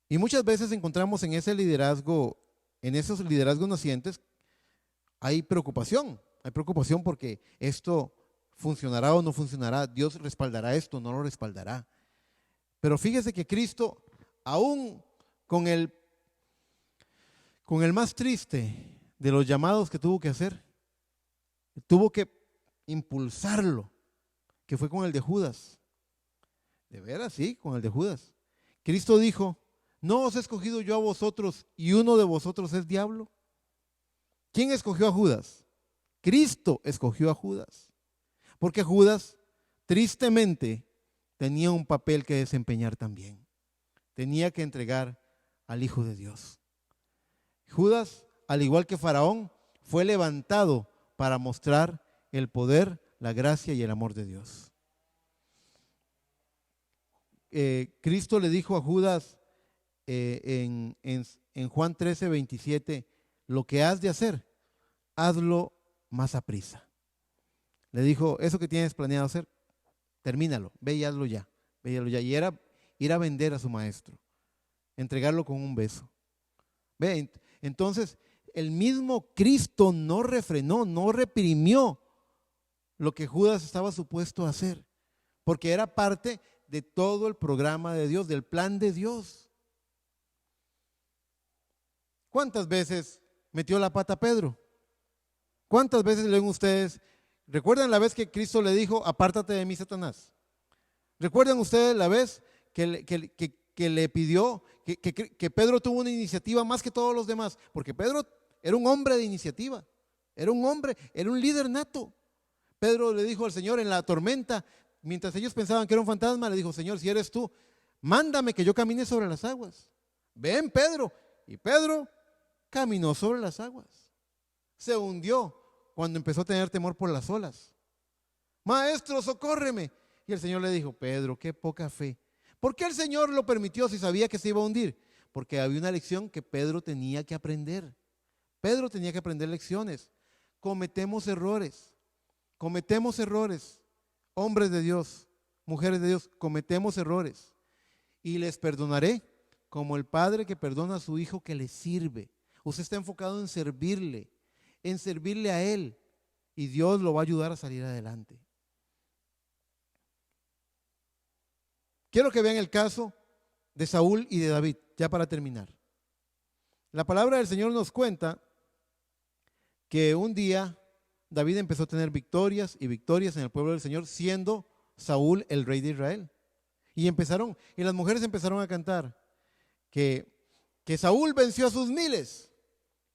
Y muchas veces encontramos en ese liderazgo, en esos liderazgos nacientes, hay preocupación porque esto funcionará o no funcionará, Dios respaldará esto, no lo respaldará. Pero fíjese que Cristo, aún con el más triste de los llamados que tuvo que hacer, tuvo que impulsarlo, que fue con el de Judas. De veras, sí, con el de Judas. Cristo dijo, ¿no os he escogido yo a vosotros y uno de vosotros es diablo? ¿Quién escogió a Judas? Cristo escogió a Judas. Porque Judas, tristemente, tenía un papel que desempeñar también. Tenía que entregar al Hijo de Dios. Judas, al igual que Faraón, fue levantado para mostrar el poder, la gracia y el amor de Dios. Cristo le dijo a Judas en Juan 13:27, lo que has de hacer, hazlo más aprisa. Le dijo, eso que tienes planeado hacer, termínalo, ve y hazlo ya, ve y hazlo ya. Y era ir a vender a su maestro, entregarlo con un beso. Ve, entonces el mismo Cristo no refrenó, no reprimió lo que Judas estaba supuesto a hacer, porque era parte de todo el programa de Dios, del plan de Dios. ¿Cuántas veces metió la pata Pedro? ¿Cuántas veces leen ustedes? ¿Recuerdan la vez que Cristo le dijo, apártate de mí, Satanás? ¿Recuerdan ustedes la vez que le pidió, que Pedro tuvo una iniciativa más que todos los demás? Porque Pedro era un hombre de iniciativa, era un líder nato. Pedro le dijo al Señor en la tormenta, mientras ellos pensaban que era un fantasma, le dijo, Señor, si eres tú, mándame que yo camine sobre las aguas. Ven, Pedro. Y Pedro caminó sobre las aguas. Se hundió cuando empezó a tener temor por las olas. Maestro, socórreme. Y el Señor le dijo, Pedro, qué poca fe. ¿Por qué el Señor lo permitió si sabía que se iba a hundir? Porque había una lección que Pedro tenía que aprender. Pedro tenía que aprender lecciones. Cometemos errores. Hombres de Dios, mujeres de Dios, cometemos errores. Y les perdonaré como el padre que perdona a su hijo que le sirve. Usted está enfocado en servirle a Él, y Dios lo va a ayudar a salir adelante. Quiero que vean el caso de Saúl y de David, ya para terminar. La palabra del Señor nos cuenta que un día David empezó a tener victorias y victorias en el pueblo del Señor, siendo Saúl el rey de Israel. Y las mujeres empezaron a cantar que Saúl venció a sus miles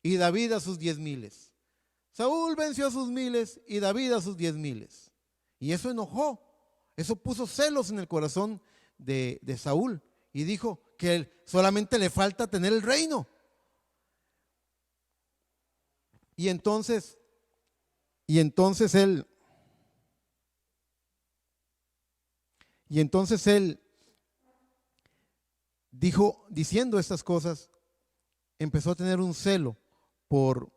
y David a sus 10,000. Saúl venció a sus miles y David a sus 10,000. Y eso enojó, eso puso celos en el corazón de Saúl, y dijo que él solamente le falta tener el reino. Y entonces él dijo, diciendo estas cosas, empezó a tener un celo por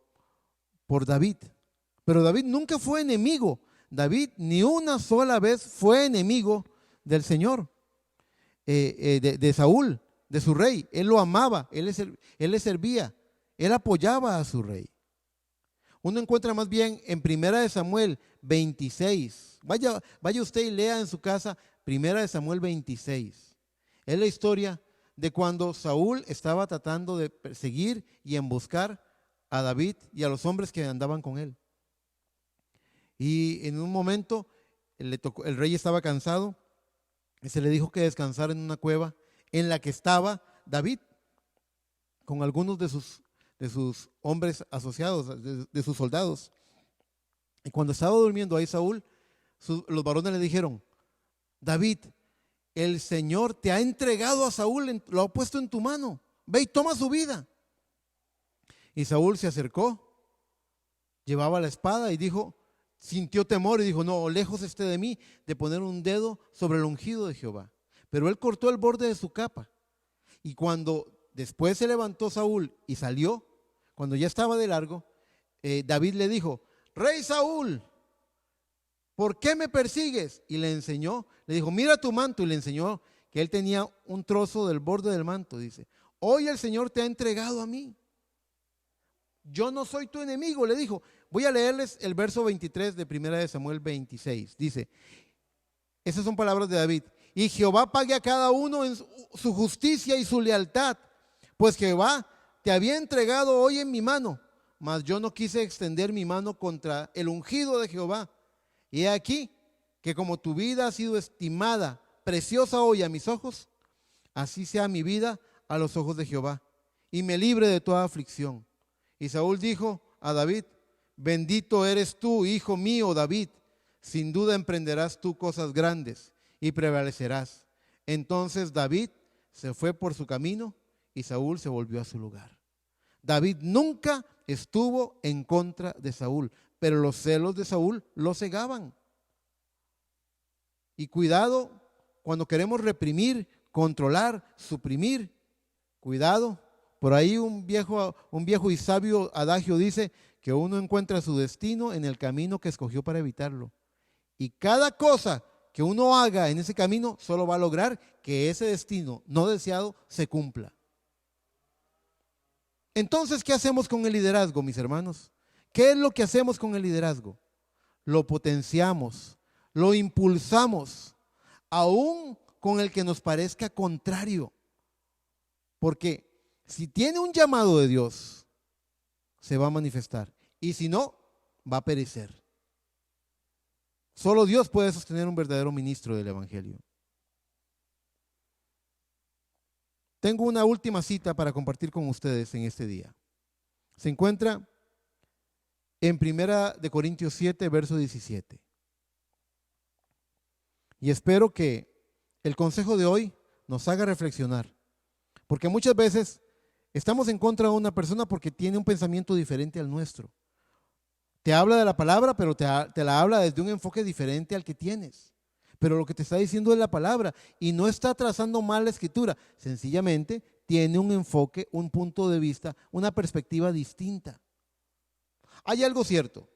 David. Pero David nunca fue enemigo. David ni una sola vez fue enemigo del Señor, de Saúl, de su rey. Él lo amaba, él le servía, él apoyaba a su rey. Uno encuentra más bien en 1 Samuel 26. Vaya usted y lea en su casa 1 Samuel 26. Es la historia de cuando Saúl estaba tratando de perseguir y emboscar a David y a los hombres que andaban con él. Y en un momento el rey estaba cansado y se le dijo que descansara en una cueva en la que estaba David con algunos de sus hombres asociados, de sus soldados. Y cuando estaba durmiendo ahí Saúl, los varones le dijeron: David, el Señor te ha entregado a Saúl, lo ha puesto en tu mano, ve y toma su vida. Y Saúl se acercó, llevaba la espada y sintió temor y dijo: no, lejos esté de mí de poner un dedo sobre el ungido de Jehová. Pero él cortó el borde de su capa. Y cuando después se levantó Saúl y salió, cuando ya estaba de largo, David le dijo: Rey Saúl, ¿por qué me persigues? Y le dijo: mira tu manto. Y le enseñó que él tenía un trozo del borde del manto. Dice: hoy el Señor te ha entregado a mí. Yo no soy tu enemigo, le dijo. Voy a leerles el verso 23 de 1 Samuel 26. Dice, esas son palabras de David: y Jehová pague a cada uno en su justicia y su lealtad, pues Jehová te había entregado hoy en mi mano, mas yo no quise extender mi mano contra el ungido de Jehová. Y he aquí que como tu vida ha sido estimada, preciosa hoy a mis ojos, así sea mi vida a los ojos de Jehová, y me libre de toda aflicción. Y Saúl dijo a David: bendito eres tú, hijo mío David, sin duda emprenderás tú cosas grandes y prevalecerás. Entonces David se fue por su camino y Saúl se volvió a su lugar. David nunca estuvo en contra de Saúl, pero los celos de Saúl lo cegaban. Y cuidado cuando queremos reprimir, controlar, suprimir. Cuidado. Por ahí un viejo y sabio adagio dice que uno encuentra su destino en el camino que escogió para evitarlo. Y cada cosa que uno haga en ese camino solo va a lograr que ese destino no deseado se cumpla. Entonces, ¿qué hacemos con el liderazgo, mis hermanos? ¿Qué es lo que hacemos con el liderazgo? Lo potenciamos, lo impulsamos, aún con el que nos parezca contrario. Porque si tiene un llamado de Dios, se va a manifestar. Y si no, va a perecer. Solo Dios puede sostener un verdadero ministro del Evangelio. Tengo una última cita para compartir con ustedes en este día. Se encuentra en 1 Corintios 7, verso 17. Y espero que el consejo de hoy nos haga reflexionar. Porque muchas veces estamos en contra de una persona porque tiene un pensamiento diferente al nuestro. Te habla de la palabra, pero te la habla desde un enfoque diferente al que tienes. Pero lo que te está diciendo es la palabra y no está trazando mal la escritura. Sencillamente tiene un enfoque, un punto de vista, una perspectiva distinta. Hay algo cierto.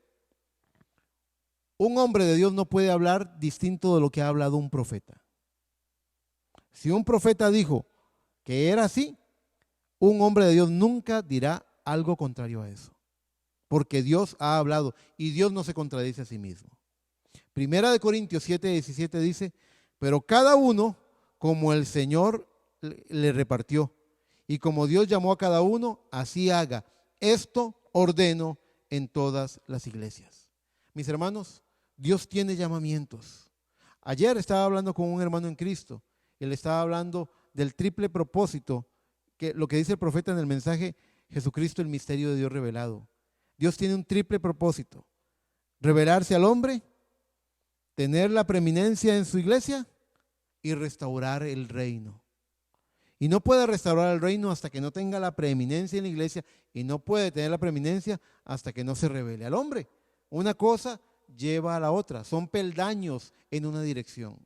Un hombre de Dios no puede hablar distinto de lo que ha hablado un profeta. Si un profeta dijo que era así, un hombre de Dios nunca dirá algo contrario a eso, porque Dios ha hablado y Dios no se contradice a sí mismo. 1 Corintios 7, 17 dice: pero cada uno como el Señor le repartió, y como Dios llamó a cada uno, así haga. Esto ordeno en todas las iglesias. Mis hermanos, Dios tiene llamamientos. Ayer estaba hablando con un hermano en Cristo. Él estaba hablando del triple propósito, que lo que dice el profeta en el mensaje: Jesucristo, el misterio de Dios revelado. Dios tiene un triple propósito: revelarse al hombre, tener la preeminencia en su iglesia y restaurar el reino. Y no puede restaurar el reino hasta que no tenga la preeminencia en la iglesia, y no puede tener la preeminencia hasta que no se revele al hombre. Una cosa lleva a la otra, son peldaños en una dirección.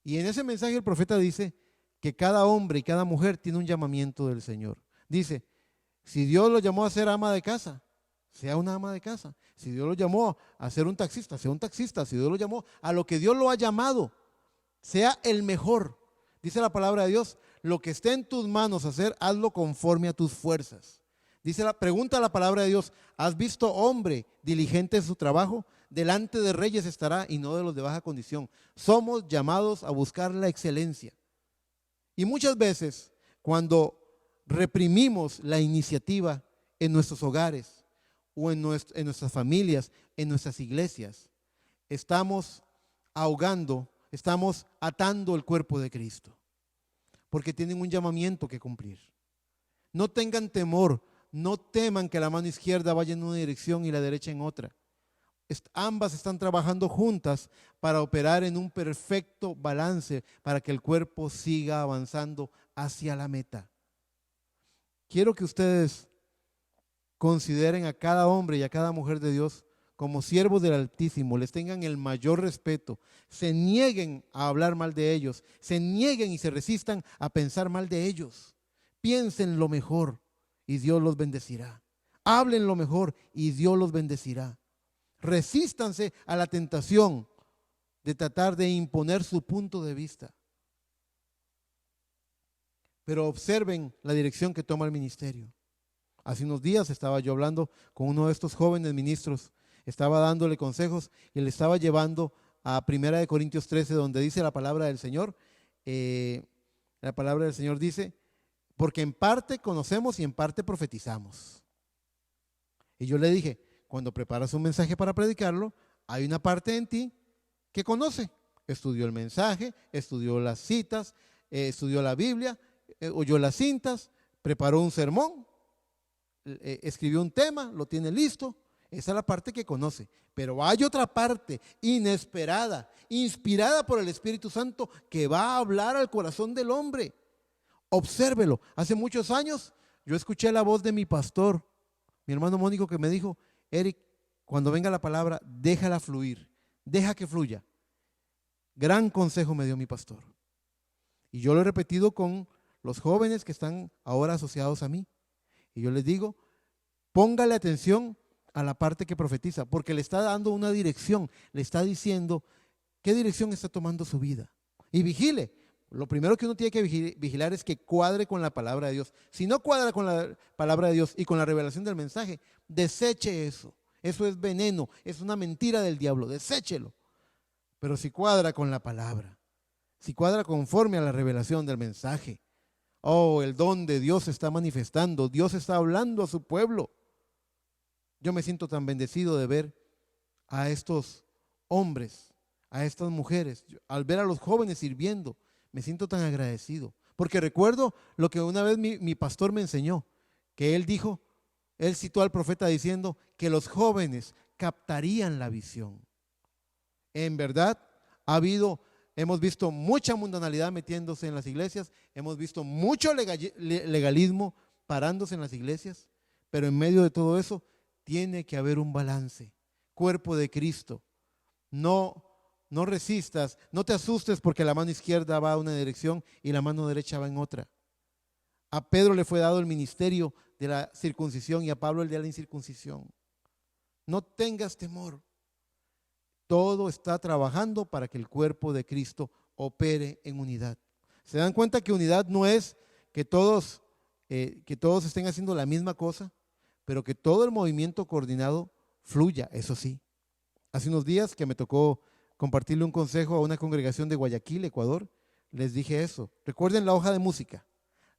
Y en ese mensaje el profeta dice que cada hombre y cada mujer tiene un llamamiento del Señor. Dice: si Dios lo llamó a ser ama de casa, sea una ama de casa. Si Dios lo llamó a ser un taxista, sea un taxista. Si Dios lo llamó a lo que Dios lo ha llamado, sea el mejor. Dice la palabra de Dios: lo que esté en tus manos hacer, hazlo conforme a tus fuerzas. Pregunta la palabra de Dios: ¿has visto hombre diligente en su trabajo? Delante de reyes estará y no de los de baja condición. Somos llamados a buscar la excelencia. Y muchas veces, cuando reprimimos la iniciativa en nuestros hogares o en nuestras familias, en nuestras iglesias, estamos ahogando, estamos atando el cuerpo de Cristo, porque tienen un llamamiento que cumplir. No tengan temor, no teman que la mano izquierda vaya en una dirección y la derecha en otra. ambas están trabajando juntas para operar en un perfecto balance para que el cuerpo siga avanzando hacia la meta. Quiero que ustedes consideren a cada hombre y a cada mujer de Dios como siervos del Altísimo, les tengan el mayor respeto, se nieguen a hablar mal de ellos, se nieguen y se resistan a pensar mal de ellos. Piensen lo mejor y Dios los bendecirá. Hablen lo mejor y Dios los bendecirá. Resístanse a la tentación de tratar de imponer su punto de vista. Pero observen la dirección que toma el ministerio. Hace unos días estaba yo hablando con uno de estos jóvenes ministros, estaba dándole consejos y le estaba llevando a 1 Corintios 13, donde dice la palabra del Señor. La palabra del Señor dice, porque en parte conocemos y en parte profetizamos. Y yo le dije, cuando preparas un mensaje para predicarlo, hay una parte en ti que conoce. Estudió el mensaje, estudió las citas, estudió la Biblia, oyó las cintas, preparó un sermón, escribió un tema, lo tiene listo. Esa es la parte que conoce. Pero hay otra parte inesperada, inspirada por el Espíritu Santo, que va a hablar al corazón del hombre. Obsérvelo. Hace muchos años yo escuché la voz de mi pastor, mi hermano Mónico, que me dijo, Eric, cuando venga la palabra, déjala fluir, deja que fluya. Gran consejo me dio mi pastor. Y yo lo he repetido con los jóvenes que están ahora asociados a mí. Y yo les digo, póngale atención a la parte que profetiza, porque le está dando una dirección, le está diciendo qué dirección está tomando su vida. Y vigile. Lo primero que uno tiene que vigilar es que cuadre con la palabra de Dios. Si no cuadra con la palabra de Dios y con la revelación del mensaje, deseche eso. Eso es veneno, es una mentira del diablo, deséchelo. Pero si cuadra con la palabra, si cuadra conforme a la revelación del mensaje, oh, el don de Dios se está manifestando, Dios está hablando a su pueblo. Yo me siento tan bendecido de ver a estos hombres, a estas mujeres, al ver a los jóvenes sirviendo, me siento tan agradecido. Porque recuerdo lo que una vez mi pastor me enseñó, que él dijo, él citó al profeta diciendo que los jóvenes captarían la visión. En verdad, hemos visto mucha mundanalidad metiéndose en las iglesias, hemos visto mucho legalismo parándose en las iglesias, pero en medio de todo eso tiene que haber un balance. Cuerpo de Cristo. No resistas, no te asustes porque la mano izquierda va a una dirección y la mano derecha va en otra. A Pedro le fue dado el ministerio de la circuncisión y a Pablo el de la incircuncisión. No tengas temor. Todo está trabajando para que el cuerpo de Cristo opere en unidad. ¿Se dan cuenta que unidad no es que todos estén haciendo la misma cosa, pero que todo el movimiento coordinado fluya? Eso sí. Hace unos días que me tocó compartirle un consejo a una congregación de Guayaquil, Ecuador, les dije eso. Recuerden la hoja de música.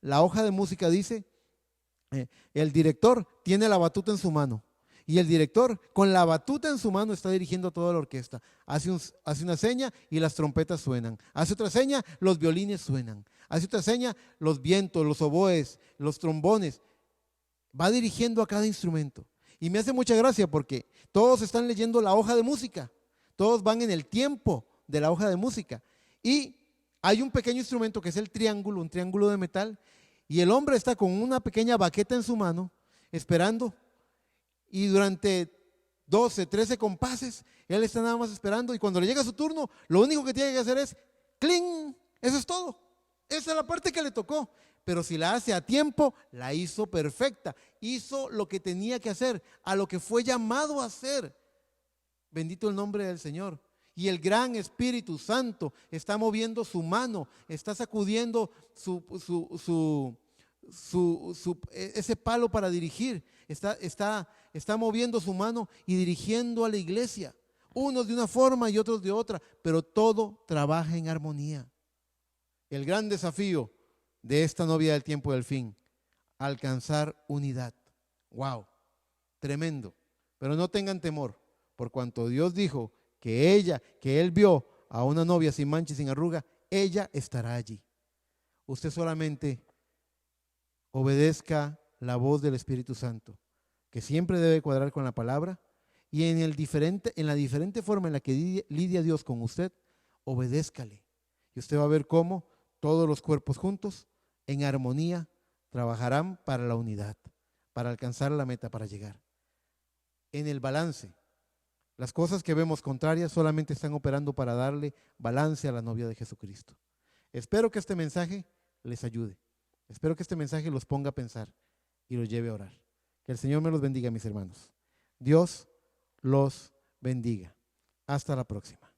La hoja de música dice, el director tiene la batuta en su mano y el director con la batuta en su mano está dirigiendo a toda la orquesta. Hace una seña y las trompetas suenan. Hace otra seña, los violines suenan. Hace otra seña, los vientos, los oboes, los trombones. Va dirigiendo a cada instrumento. Y me hace mucha gracia porque todos están leyendo la hoja de música. Todos van en el tiempo de la hoja de música. Y hay un pequeño instrumento que es el triángulo, un triángulo de metal. Y el hombre está con una pequeña baqueta en su mano, esperando. Y durante 12, 13 compases, él está nada más esperando. Y cuando le llega su turno, lo único que tiene que hacer es ¡cling! Eso es todo. Esa es la parte que le tocó. Pero si la hace a tiempo, la hizo perfecta. Hizo lo que tenía que hacer, a lo que fue llamado a hacer. Bendito el nombre del Señor. Y el gran Espíritu Santo está moviendo su mano, está sacudiendo ese palo para dirigir. Está moviendo su mano y dirigiendo a la iglesia. Unos de una forma y otros de otra, pero todo trabaja en armonía. El gran desafío de esta novia del tiempo del fin, alcanzar unidad. ¡Wow! Tremendo. Pero no tengan temor, por cuanto Dios dijo que él vio a una novia sin mancha y sin arruga, ella estará allí. Usted solamente obedezca la voz del Espíritu Santo, que siempre debe cuadrar con la palabra, y en la diferente forma en la que lidia Dios con usted, obedézcale. Y usted va a ver cómo todos los cuerpos juntos, en armonía, trabajarán para la unidad, para alcanzar la meta, para llegar. En el balance, las cosas que vemos contrarias solamente están operando para darle balance a la novia de Jesucristo. Espero que este mensaje les ayude. Espero que este mensaje los ponga a pensar y los lleve a orar. Que el Señor me los bendiga, mis hermanos. Dios los bendiga. Hasta la próxima.